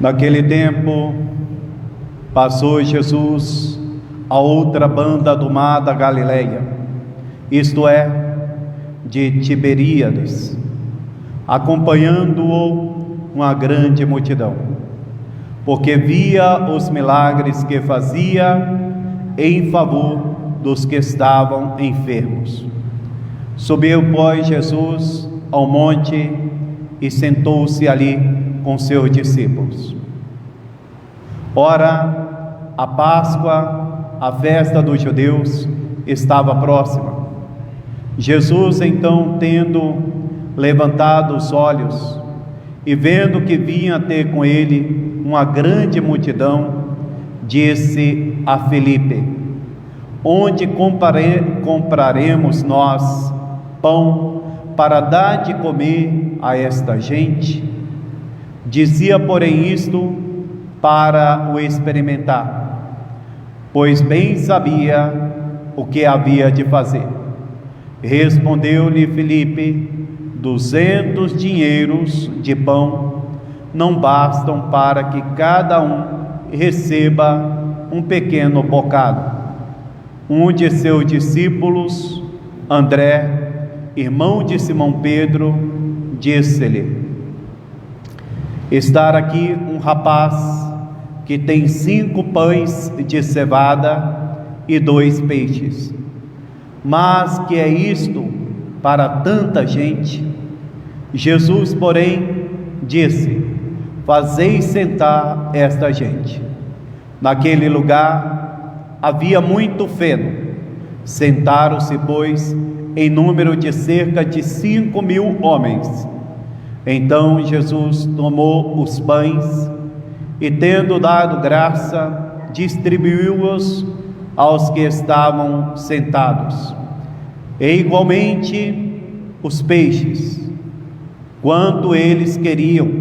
Naquele tempo, passou Jesus a outra banda do mar da Galileia, isto é, de Tiberíades, acompanhando-o uma grande multidão, porque via os milagres que fazia em favor dos que estavam enfermos. Subiu, pois, Jesus ao monte e sentou-se ali com seus discípulos. Ora, a Páscoa, a festa dos judeus, estava próxima. Jesus, então, tendo levantado os olhos e vendo que vinha ter com ele uma grande multidão, disse a Filipe: onde compraremos nós pão para dar de comer a esta gente? Dizia, porém, isto para o experimentar, pois bem sabia o que havia de fazer. Respondeu-lhe Filipe: 200 dinheiros de pão não bastam para que cada um receba um pequeno bocado. Um de seus discípulos, André, irmão de Simão Pedro, disse-lhe: está aqui um rapaz que tem 5 pães de cevada e 2 peixes. Mas que é isto para tanta gente? Jesus, porém, disse: fazei sentar esta gente. Naquele lugar havia muito feno. Sentaram-se, pois, em número de cerca de 5.000 homens. Então Jesus tomou os pães e, tendo dado graça, distribuiu-os aos que estavam sentados, e igualmente os peixes, quanto eles queriam.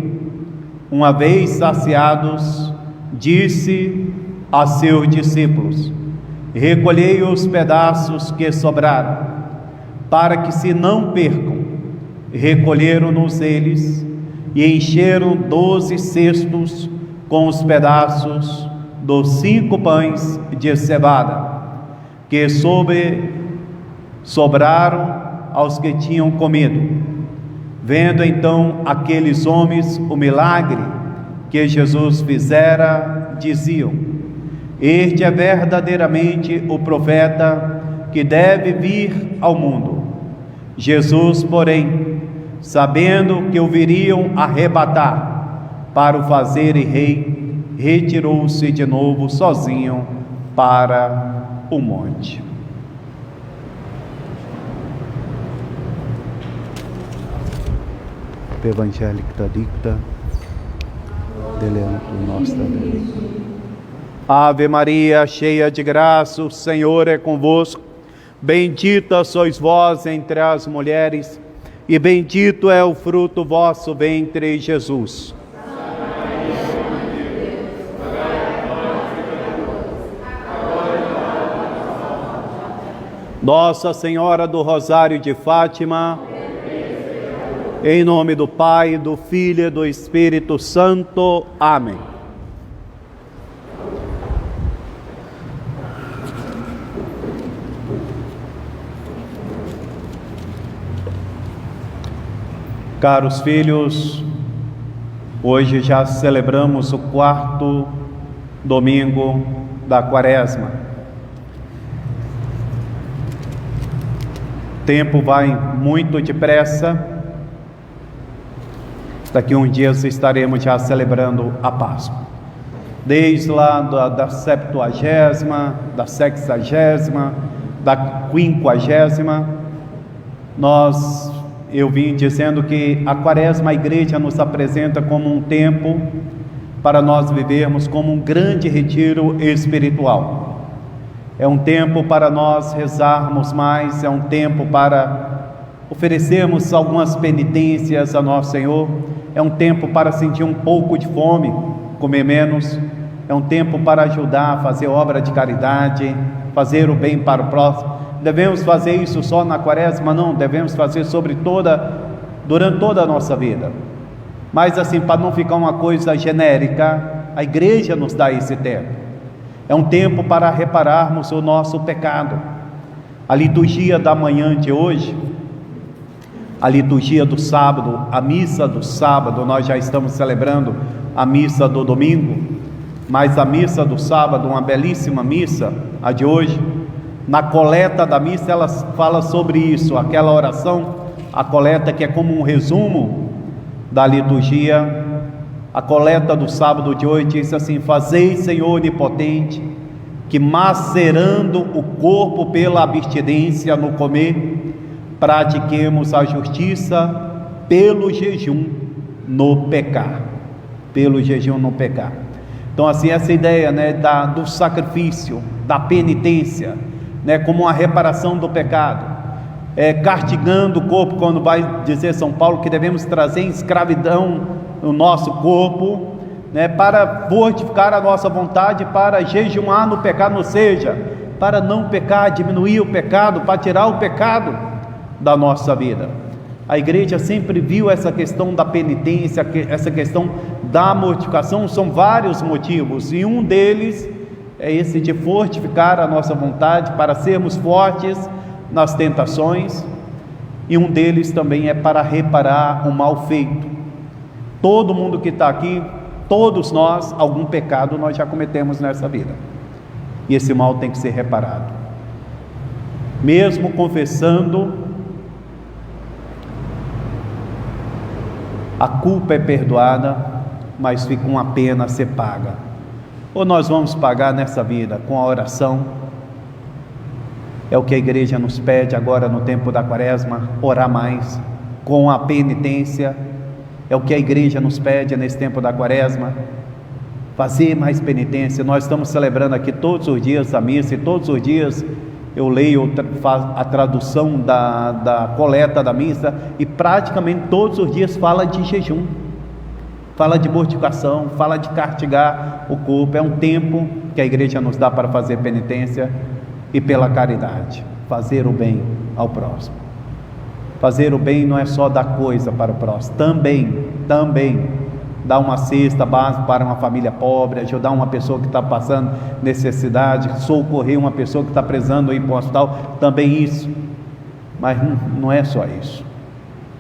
Uma vez saciados, disse a seus discípulos: recolhei os pedaços que sobraram, para que se não percam. Recolheram-nos eles e encheram 12 cestos com os pedaços dos 5 pães de cevada, que sobraram aos que tinham comido. Vendo então aqueles homens o milagre que Jesus fizera, diziam: este é verdadeiramente o profeta que deve vir ao mundo. Jesus, porém, sabendo que o viriam arrebatar para o fazerem rei, retirou-se de novo sozinho para o monte. Evangélica dicta deleanto nostra Deus. Ave Maria, cheia de graça, o Senhor é convosco. Bendita sois vós entre as mulheres, e bendito é o fruto do vosso ventre, Jesus. Nossa Senhora do Rosário de Fátima, em nome do Pai, do Filho e do Espírito Santo. Amém. Caros filhos, hoje já celebramos o 4º domingo da Quaresma. O tempo vai muito depressa. Daqui uns dias estaremos já celebrando a Páscoa. Desde lá da 70ª, da 60ª, da 50ª, eu vim dizendo que a Quaresma, a igreja nos apresenta como um tempo para nós vivermos como um grande retiro espiritual. É um tempo para nós rezarmos mais, é um tempo para oferecermos algumas penitências a nosso Senhor, é um tempo para sentir um pouco de fome, comer menos, é um tempo para ajudar a fazer obra de caridade, fazer o bem para o próximo. Devemos fazer isso só na Quaresma? Não, devemos fazer durante toda a nossa vida. Mas assim, para não ficar uma coisa genérica, a igreja nos dá esse tempo. É um tempo para repararmos o nosso pecado. A liturgia da manhã de hoje, a liturgia do sábado, a missa do sábado, nós já estamos celebrando a missa do domingo, mas a missa do sábado, uma belíssima missa, a de hoje, na coleta da missa ela fala sobre isso, aquela oração, a coleta que é como um resumo da liturgia. A coleta do sábado de hoje diz assim: fazei, Senhor onipotente, que macerando o corpo pela abstinência no comer, pratiquemos a justiça pelo jejum no pecar. Pelo jejum no pecar. Então assim, essa ideia, né, do sacrifício, da penitência, né, como uma reparação do pecado, castigando o corpo, quando vai dizer São Paulo que devemos trazer em escravidão o nosso corpo, né, para fortificar a nossa vontade, para jejuar no pecado, ou seja, para não pecar, diminuir o pecado, para tirar o pecado da nossa vida. A igreja sempre viu essa questão da penitência, essa questão da mortificação, são vários motivos, e um deles é esse de fortificar a nossa vontade para sermos fortes nas tentações, e um deles também é para reparar o mal feito. Todo mundo que está aqui, todos nós, algum pecado nós já cometemos nessa vida, e esse mal tem que ser reparado. Mesmo confessando, a culpa é perdoada, mas fica uma pena a ser paga. Ou nós vamos pagar nessa vida com a oração, é o que a igreja nos pede agora no tempo da quaresma, orar mais, com a penitência, é o que a igreja nos pede nesse tempo da quaresma, fazer mais penitência. Nós estamos celebrando aqui todos os dias a missa, e todos os dias eu leio a tradução da coleta da missa, e praticamente todos os dias fala de jejum, fala de mortificação, fala de castigar o corpo. É um tempo que a igreja nos dá para fazer penitência e pela caridade, fazer o bem ao próximo. Fazer o bem não é só dar coisa para o próximo, também dar uma cesta básica para uma família pobre, ajudar uma pessoa que está passando necessidade, socorrer uma pessoa que está precisando ir para o hospital, também isso. Mas não é só isso.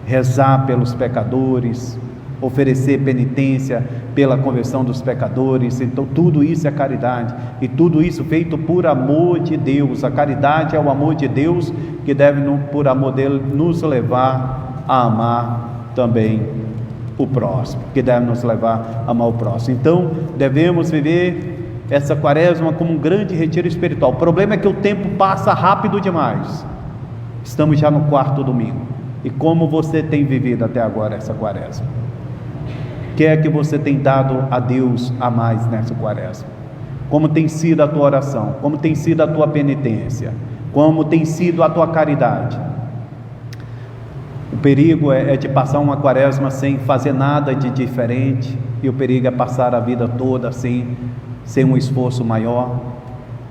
Rezar pelos pecadores, oferecer penitência pela conversão dos pecadores. Então tudo isso é caridade, e tudo isso feito por amor de Deus. A caridade é o amor de Deus, que deve, por amor dele, nos levar a amar também o próximo, que deve nos levar a amar o próximo. Então devemos viver essa quaresma como um grande retiro espiritual. O problema é que o tempo passa rápido demais. Estamos já no 4º domingo. E como você tem vivido até agora essa quaresma? O que é que você tem dado a Deus a mais nessa quaresma? Como tem sido a tua oração? Como tem sido a tua penitência? Como tem sido a tua caridade? O perigo é de passar uma quaresma sem fazer nada de diferente, e o perigo é passar a vida toda assim, sem um esforço maior,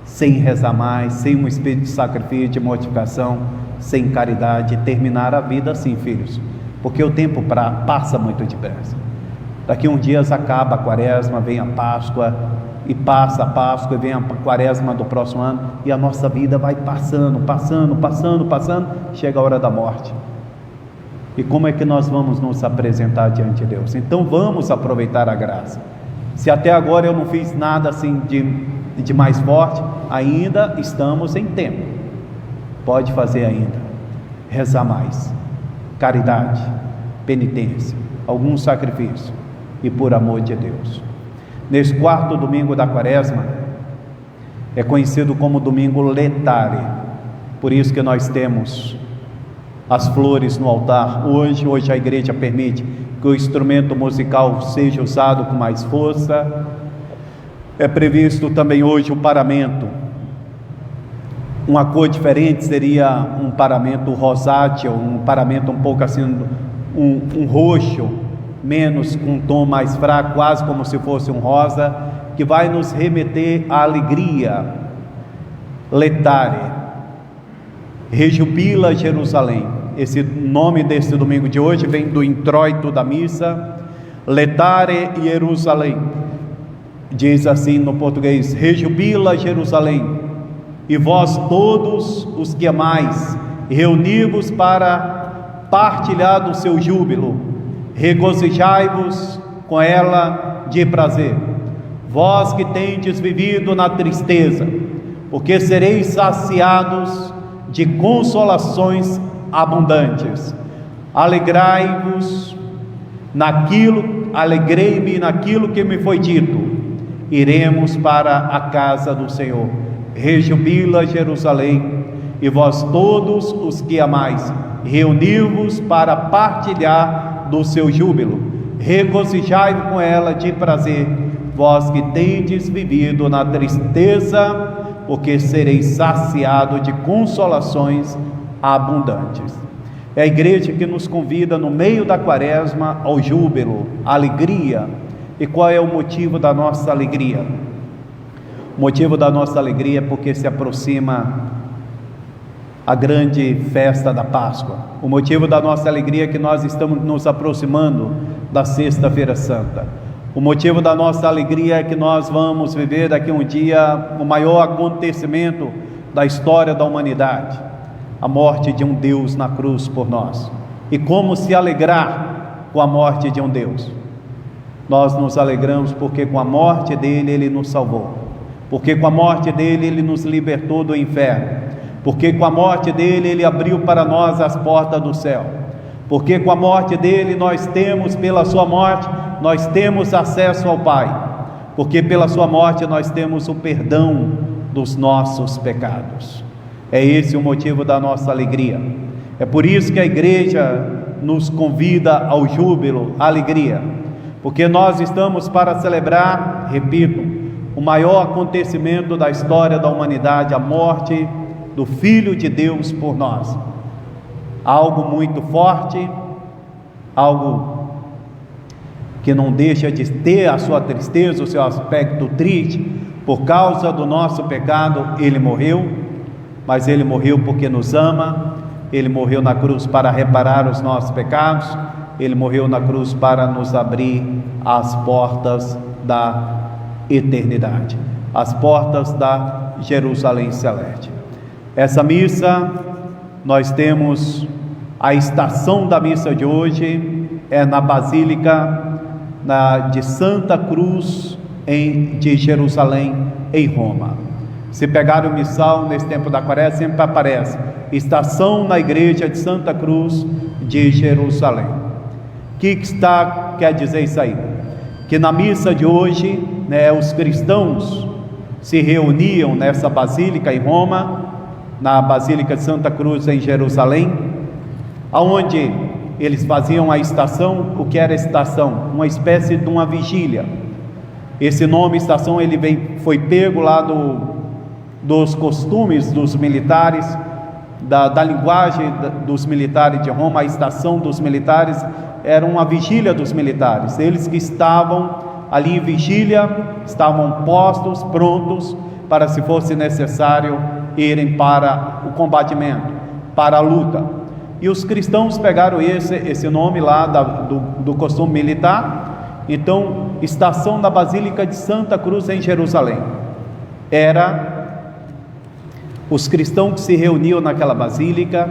sem rezar mais, sem um espírito de sacrifício, de mortificação, sem caridade, e terminar a vida assim, filhos, porque o tempo passa muito depressa. Daqui uns dias acaba a quaresma, vem a Páscoa, e passa a Páscoa, e vem a quaresma do próximo ano, e a nossa vida vai passando, chega a hora da morte. E como é que nós vamos nos apresentar diante de Deus? Então vamos aproveitar a graça. Se até agora eu não fiz nada assim de mais forte, ainda estamos em tempo. Pode fazer ainda. Rezar mais, caridade, penitência, algum sacrifício, e por amor de Deus. Nesse 4º domingo da quaresma, é conhecido como domingo letare, por isso que nós temos as flores no altar. Hoje a igreja permite que o instrumento musical seja usado com mais força. É previsto também hoje o paramento. Uma cor diferente seria um paramento rosáceo, um paramento um pouco assim, um roxo, menos, com um tom mais fraco, quase como se fosse um rosa, que vai nos remeter à alegria. Letare, rejubila Jerusalém. Esse nome desse domingo de hoje vem do introito da missa. letare Jerusalém. Diz assim no português: rejubila Jerusalém, e vós todos os que amais, reuni-vos para partilhar do seu júbilo, regozijai-vos com ela de prazer. Vós que tendes vivido na tristeza, porque sereis saciados de consolações abundantes. Alegrai-vos naquilo, alegrei-me naquilo que me foi dito. Iremos para a casa do Senhor. Rejubila Jerusalém, e vós todos os que amais, reuni-vos para partilhar do seu júbilo. Regozijai-vos com ela de prazer, vós que tendes vivido na tristeza, porque sereis saciados de consolações abundantes. É a igreja que nos convida no meio da quaresma ao júbilo, à alegria. E qual é o motivo da nossa alegria? O motivo da nossa alegria é porque se aproxima a grande festa da Páscoa. O motivo da nossa alegria é que nós estamos nos aproximando da Sexta-feira Santa. O motivo da nossa alegria é que nós vamos viver daqui a um dia o maior acontecimento da história da humanidade, a morte de um Deus na cruz por nós. E como se alegrar com a morte de um Deus? Nós nos alegramos porque com a morte dele ele nos salvou, porque com a morte dele ele nos libertou do inferno, porque com a morte dele ele abriu para nós as portas do céu, porque com a morte dele nós temos, pela sua morte, nós temos acesso ao Pai, porque pela sua morte nós temos o perdão dos nossos pecados. É esse o motivo da nossa alegria. É por isso que a igreja nos convida ao júbilo, à alegria, porque nós estamos para celebrar, repito, o maior acontecimento da história da humanidade, a morte do Filho de Deus por nós. Algo muito forte, algo que não deixa de ter a sua tristeza, o seu aspecto triste. Por causa do nosso pecado ele morreu, mas ele morreu porque nos ama. Ele morreu na cruz para reparar os nossos pecados. Ele morreu na cruz para nos abrir as portas da eternidade, as portas da Jerusalém Celeste. Essa missa, nós temos a estação da missa de hoje, é na Basílica de Santa Cruz de Jerusalém, em Roma. Se pegar o missal nesse tempo da quaresma, sempre aparece estação na igreja de Santa Cruz de Jerusalém. O que quer dizer isso aí? Que na missa de hoje, os cristãos se reuniam nessa basílica em Roma, na Basílica de Santa Cruz em Jerusalém, aonde eles faziam a estação. O que era a estação? Uma espécie de uma vigília. Esse nome estação foi pego lá dos costumes dos militares, da linguagem dos militares de Roma. A estação dos militares era uma vigília dos militares. Eles que estavam ali em vigília, estavam postos, prontos para, se fosse necessário, irem para o combatimento, para a luta. E os cristãos pegaram esse nome lá do costume militar. Então, estação da Basílica de Santa Cruz em Jerusalém. Os cristãos que se reuniam naquela basílica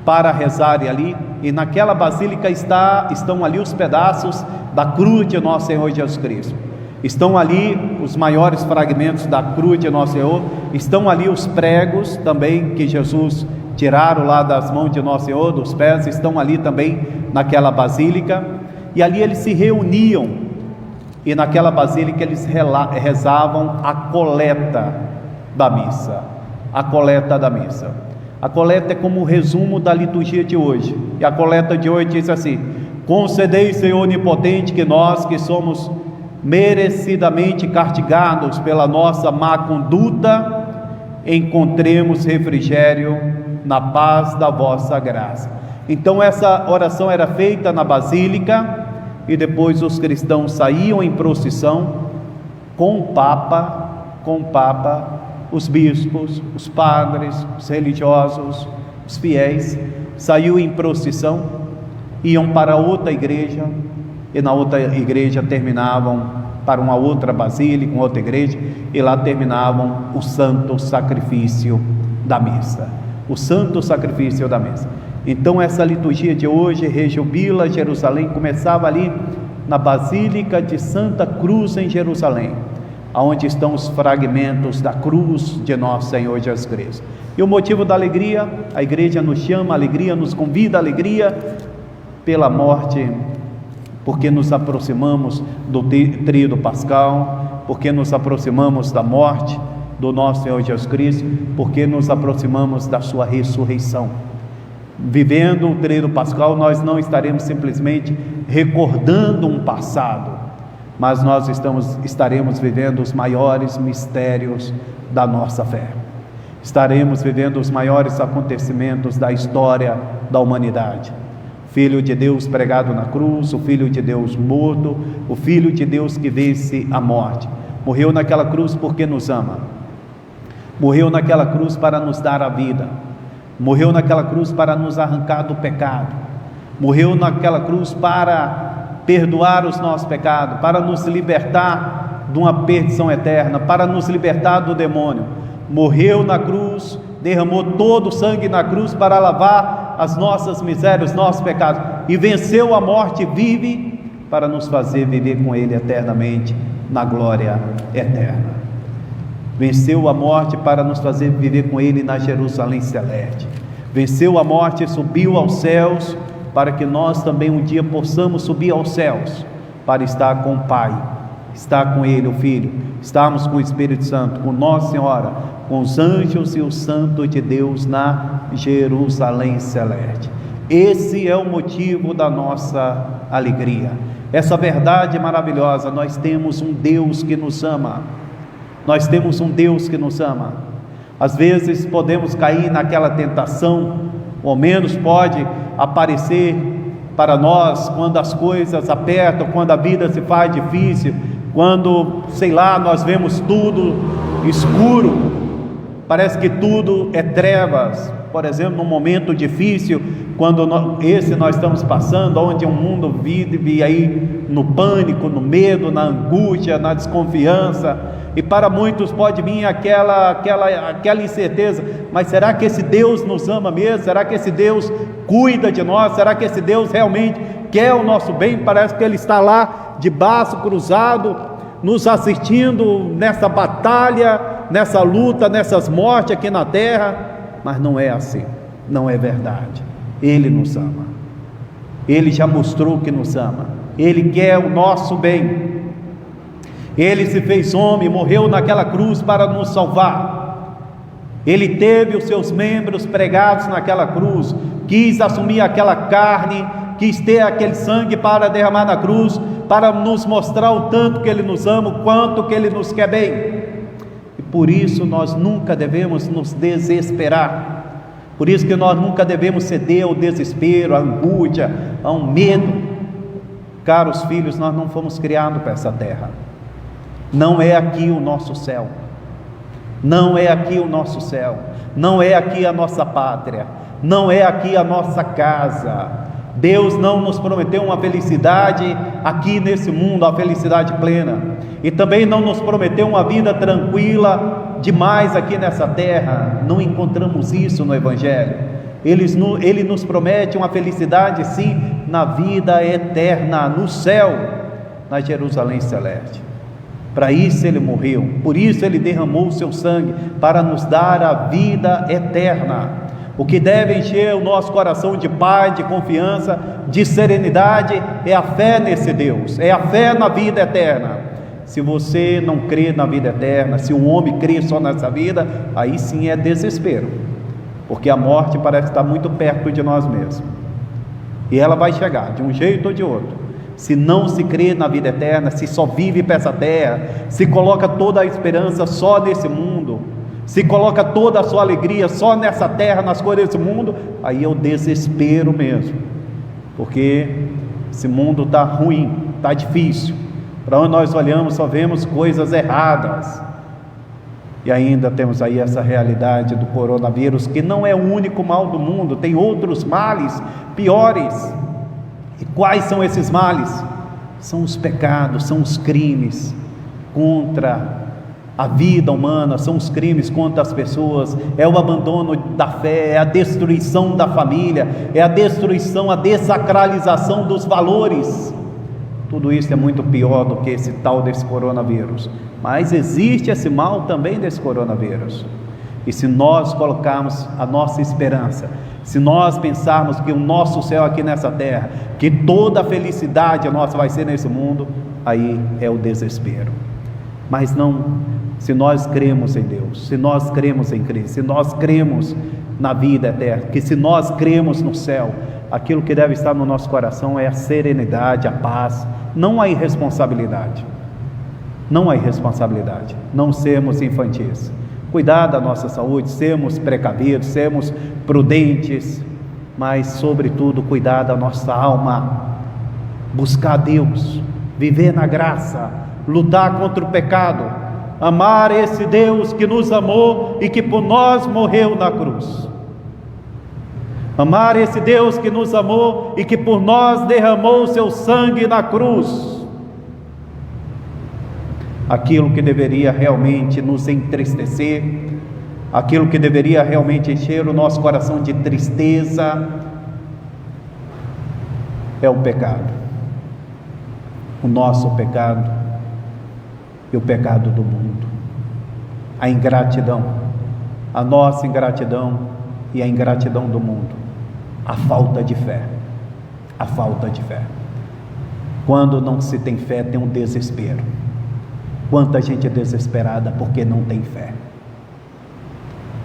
para rezarem ali, e naquela basílica estão ali os pedaços da cruz de nosso Senhor Jesus Cristo. Estão ali os maiores fragmentos da cruz de nosso Senhor, estão ali os pregos também que Jesus tiraram lá das mãos de nosso Senhor, dos pés, estão ali também naquela basílica, e ali eles se reuniam, e naquela basílica eles rezavam a coleta da missa. A coleta da missa. A coleta é como o resumo da liturgia de hoje, e a coleta de hoje diz assim: concedei, Senhor onipotente, que nós que somos merecidamente castigados pela nossa má conduta, encontremos refrigério na paz da vossa graça. Então essa oração era feita na basílica, e depois os cristãos saíam em procissão com o Papa, os bispos, os padres, os religiosos, os fiéis, saíam em procissão, iam para outra igreja, e na outra igreja terminavam para uma outra basílica, uma outra igreja, e lá terminavam o santo sacrifício da missa. O santo sacrifício da missa. Então essa liturgia de hoje rejubila Jerusalém, começava ali na Basílica de Santa Cruz em Jerusalém, onde estão os fragmentos da cruz de nosso Senhor Jesus Cristo. E o motivo da alegria, a igreja nos chama à alegria, nos convida à alegria pela morte, porque nos aproximamos do tríodo pascal, porque nos aproximamos da morte do nosso Senhor Jesus Cristo, porque nos aproximamos da sua ressurreição. Vivendo o tríodo pascal, nós não estaremos simplesmente recordando um passado, mas nós estaremos vivendo os maiores mistérios da nossa fé. Estaremos vivendo os maiores acontecimentos da história da humanidade. Filho de Deus pregado na cruz, o Filho de Deus morto, o Filho de Deus que vence a morte. Morreu naquela cruz porque nos ama. Morreu naquela cruz para nos dar a vida. Morreu naquela cruz para nos arrancar do pecado. Morreu naquela cruz para perdoar os nossos pecados, para nos libertar de uma perdição eterna, para nos libertar do demônio. Morreu na cruz, derramou todo o sangue na cruz para lavar as nossas misérias, os nossos pecados, e venceu a morte, vive para nos fazer viver com Ele eternamente na glória eterna. Venceu a morte para nos fazer viver com Ele na Jerusalém celeste. Venceu a morte e subiu aos céus, para que nós também um dia possamos subir aos céus, para estar com o Pai, estar com Ele, o Filho, estarmos com o Espírito Santo, com Nossa Senhora, com os anjos e os santos de Deus na Jerusalém celeste. Esse é o motivo da nossa alegria, essa verdade maravilhosa. Nós temos um Deus que nos ama, nós temos um Deus que nos ama. Às vezes podemos cair naquela tentação, ou menos pode aparecer para nós quando as coisas apertam, quando a vida se faz difícil, quando, sei lá, nós vemos tudo escuro, parece que tudo é trevas. Por exemplo, num momento difícil, quando nós estamos passando, onde o mundo vive aí no pânico, no medo, na angústia, na desconfiança, e para muitos pode vir aquela incerteza, mas será que esse Deus nos ama mesmo? Será que esse Deus cuida de nós? Será que esse Deus realmente quer o nosso bem? Parece que Ele está lá de braço cruzado, nos assistindo nessa batalha, nessa luta, nessas mortes aqui na terra. Mas não é assim, não é verdade. Ele nos ama, Ele já mostrou que nos ama, Ele quer o nosso bem. Ele se fez homem, morreu naquela cruz para nos salvar. Ele teve os seus membros pregados naquela cruz, quis assumir aquela carne, quis ter aquele sangue para derramar na cruz, para nos mostrar o tanto que Ele nos ama, o quanto que Ele nos quer bem. E por isso nós nunca devemos nos desesperar, por isso que nós nunca devemos ceder ao desespero, à angústia, a um medo. Caros filhos, nós não fomos criados para essa terra, não é aqui o nosso céu, não é aqui o nosso céu, não é aqui a nossa pátria, não é aqui a nossa casa. Deus não nos prometeu uma felicidade aqui nesse mundo, a felicidade plena, e também não nos prometeu uma vida tranquila demais aqui nessa terra. Não encontramos isso no Evangelho. Ele nos promete uma felicidade sim, na vida eterna, no céu, na Jerusalém celeste. Para isso Ele morreu, por isso Ele derramou o seu sangue, para nos dar a vida eterna. O que deve encher o nosso coração de paz, de confiança, de serenidade, é a fé nesse Deus, é a fé na vida eterna. Se você não crê na vida eterna, se o homem crê só nessa vida, aí sim é desespero, porque a morte parece estar muito perto de nós mesmos, e ela vai chegar de um jeito ou de outro. Se não se crê na vida eterna, se só vive para essa terra, se coloca toda a esperança só nesse mundo, se coloca toda a sua alegria só nessa terra, nas coisas desse mundo, aí é o desespero mesmo, porque esse mundo está ruim, está difícil. Para onde nós olhamos só vemos coisas erradas, e ainda temos aí essa realidade do coronavírus, que não é o único mal do mundo, tem outros males piores. E quais são esses males? São os pecados, são os crimes contra a vida humana, são os crimes contra as pessoas, é o abandono da fé, é a destruição da família, é a destruição, a desacralização dos valores. Tudo isso é muito pior do que esse tal desse coronavírus, mas existe esse mal também desse coronavírus. E se nós colocarmos a nossa esperança, se nós pensarmos que o nosso céu aqui nessa terra, que toda a felicidade nossa vai ser nesse mundo, aí é o desespero. Mas não, se nós cremos em Deus, se nós cremos em Cristo, se nós cremos na vida eterna, que se nós cremos no céu, aquilo que deve estar no nosso coração é a serenidade, a paz, não a irresponsabilidade. Não a irresponsabilidade, não sermos infantis. Cuidar da nossa saúde, sermos precavidos, sermos prudentes, mas sobretudo cuidar da nossa alma, buscar Deus, viver na graça, lutar contra o pecado, amar esse Deus que nos amou e que por nós morreu na cruz. Amar esse Deus que nos amou e que por nós derramou o seu sangue na cruz. Aquilo que deveria realmente nos entristecer, aquilo que deveria realmente encher o nosso coração de tristeza, é o pecado, o nosso pecado e o pecado do mundo, a ingratidão, a nossa ingratidão e a ingratidão do mundo, a falta de fé, a falta de fé. Quando não se tem fé, tem um desespero. Quanta gente é desesperada porque não tem fé.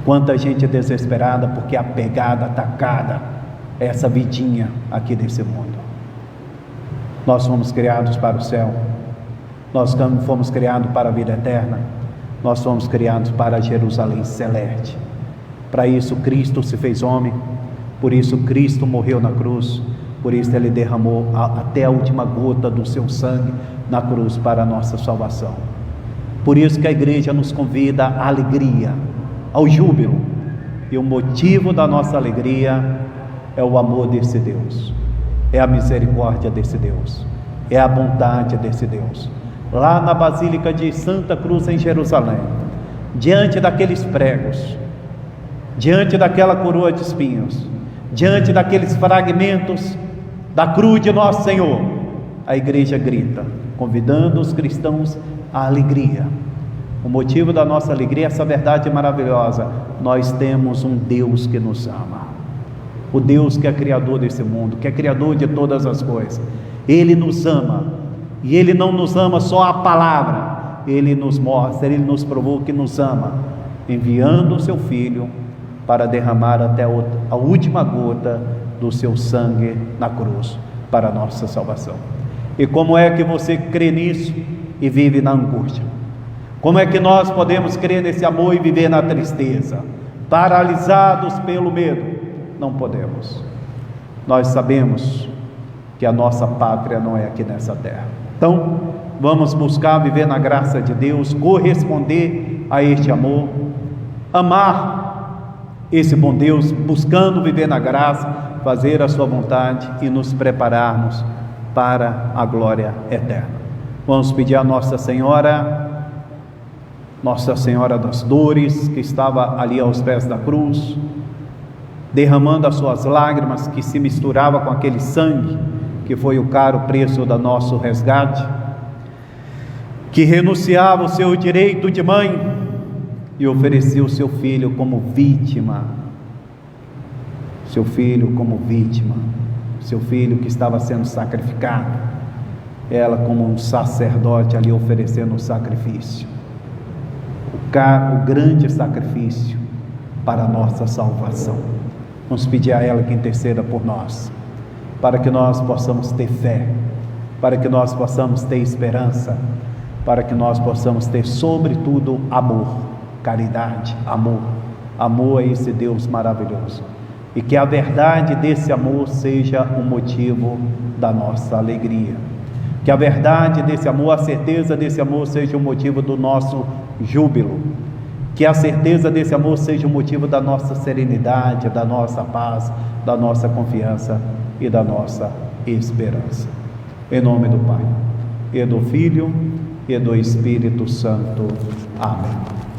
Quanta gente é desesperada porque apegada, atacada a essa vidinha aqui desse mundo. Nós fomos criados para o céu. Nós fomos criados para a vida eterna. Nós fomos criados para Jerusalém celeste. Para isso Cristo se fez homem. Por isso Cristo morreu na cruz. Por isso Ele derramou até a última gota do seu sangue na cruz para a nossa salvação. Por isso que a igreja nos convida à alegria, ao júbilo. E o motivo da nossa alegria é o amor desse Deus, é a misericórdia desse Deus, é a bondade desse Deus. Lá na Basílica de Santa Cruz em Jerusalém, diante daqueles pregos, diante daquela coroa de espinhos, diante daqueles fragmentos da cruz de nosso Senhor, a igreja grita, convidando os cristãos à alegria. O motivo da nossa alegria é essa verdade maravilhosa: nós temos um Deus que nos ama, o Deus que é criador desse mundo, que é criador de todas as coisas. Ele nos ama, e Ele não nos ama só a palavra, Ele nos mostra, Ele nos provou que nos ama, enviando o seu Filho para derramar até a última gota do seu sangue na cruz para a nossa salvação. E como é que você crê nisso e vive na angústia? Como é que nós podemos crer nesse amor e viver na tristeza, paralisados pelo medo? Não podemos. Nós sabemos que a nossa pátria não é aqui nessa terra. Então, vamos buscar viver na graça de Deus, corresponder a este amor, amar esse bom Deus, buscando viver na graça, fazer a sua vontade e nos prepararmos para a glória eterna. Vamos pedir a Nossa Senhora das Dores, que estava ali aos pés da cruz, derramando as suas lágrimas, que se misturava com aquele sangue, que foi o caro preço do nosso resgate, que renunciava o seu direito de mãe e ofereceu o seu filho como vítima, seu filho que estava sendo sacrificado, ela como um sacerdote ali oferecendo um sacrifício, o grande sacrifício para a nossa salvação. Vamos pedir a ela que interceda por nós, para que nós possamos ter fé, para que nós possamos ter esperança, para que nós possamos ter sobretudo amor, caridade, amor a esse Deus maravilhoso, e que a verdade desse amor seja o motivo da nossa alegria, que a verdade desse amor, a certeza desse amor seja o motivo do nosso júbilo, que a certeza desse amor seja o motivo da nossa serenidade, da nossa paz, da nossa confiança e da nossa esperança. Em nome do Pai, e do Filho, e do Espírito Santo. Amém.